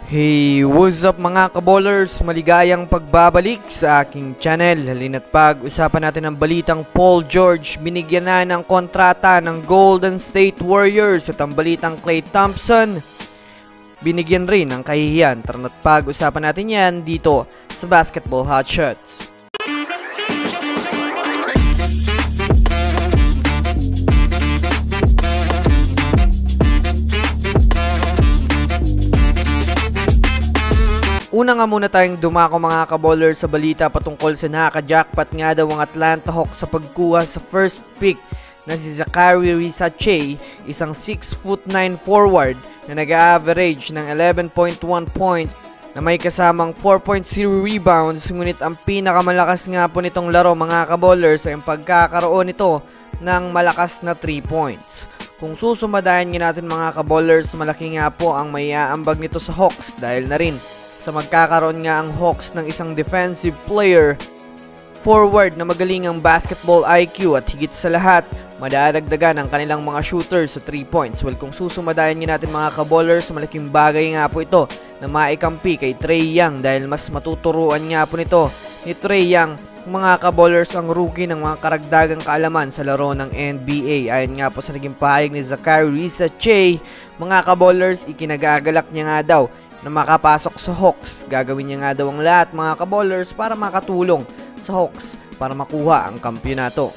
Hey, what's up mga kaballers? Maligayang pagbabalik sa aking channel. Halina't pag-usapan natin ang balitang Paul George binigyan na ng kontrata ng Golden State Warriors at ang balitang Klay Thompson binigyan rin ng kahihiyan. Tara't pag-usapan natin yan dito sa Basketball Hotshots. Una nga muna tayong dumako mga kaballers sa balita patungkol sa nakaka-jackpot nga daw ang Atlanta Hawks sa pagkuha sa first pick na si Zaccharie Risache, isang 6'9" forward na nag-average ng 11.1 points na may kasamang 4.0 rebounds, ngunit ang pinakamalakas nga po nitong laro mga kaballers ay ang pagkakaroon nito ng malakas na 3 points. Kung susumadayan nga natin mga kaballers, malaki nga po ang may aambag nito sa Hawks dahil na rin sa magkakaroon nga ang Hawks ng isang defensive player forward na magaling ang basketball IQ at higit sa lahat, madadagdagan ang kanilang mga shooters sa 3 points. Well, kung susumadayan nga natin mga kaballers, malaking bagay nga po ito na maikampi kay Trae Young dahil mas matuturuan nga po nito ni Trae Young mga kaballers ang rookie ng mga karagdagang kaalaman sa laro ng NBA. Ayon nga po sa naging pahayag ni Zaccharie Risache, mga kaballers, ikinagagalak niya nga daw na makapasok sa Hawks. Gagawin niya nga daw ang lahat mga kaballers para makatulong sa Hawks para makuha ang kampyonato.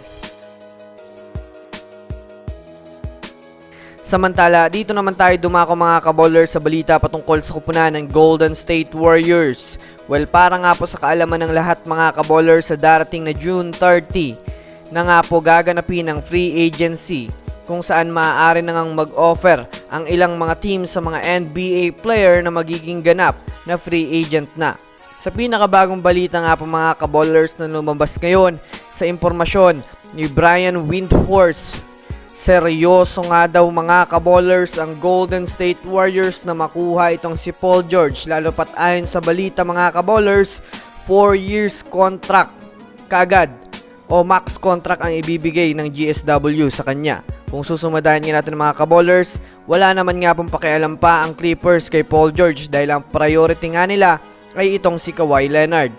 Samantala, dito naman tayo dumako mga kaballers sa balita patungkol sa kupunan ng Golden State Warriors. Well, para nga po sa kaalaman ng lahat mga kaballers, sa darating na June 30 na nga po gaganapin ang free agency kung saan maaari na ngang mag-offer ang ilang mga team sa mga NBA player na magiging ganap na free agent na. Sa pinakabagong balita nga po mga kaballers na lumabas ngayon sa impormasyon ni Brian Windhorst, seryoso nga daw mga kaballers ang Golden State Warriors na makuha itong si Paul George, lalo pat ayon sa balita mga kaballers, 4 years contract kagad o max contract ang ibibigay ng GSW sa kanya. Kung susumadayan nga natin mga kaballers, wala naman nga pong pakialam pa ang Clippers kay Paul George dahil ang priority nga nila ay itong si Kawhi Leonard.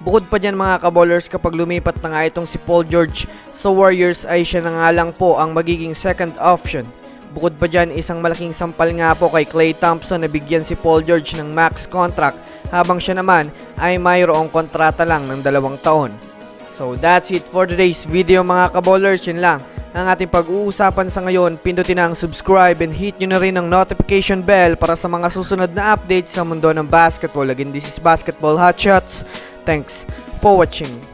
Bukod pa dyan mga kaballers, kapag lumipat na nga itong si Paul George sa Warriors ay siya na nga lang po ang magiging second option. Bukod pa dyan, isang malaking sampal nga po kay Klay Thompson na bigyan si Paul George ng max contract habang siya naman ay mayroong kontrata lang ng 2 taon. So that's it for today's video mga kaballers. Yun lang ang ating pag-uusapan sa ngayon. Pindutin ang subscribe and hit nyo na rin ang notification bell para sa mga susunod na updates sa mundo ng basketball. Again, this is Basketball Hotshots. Thanks for watching.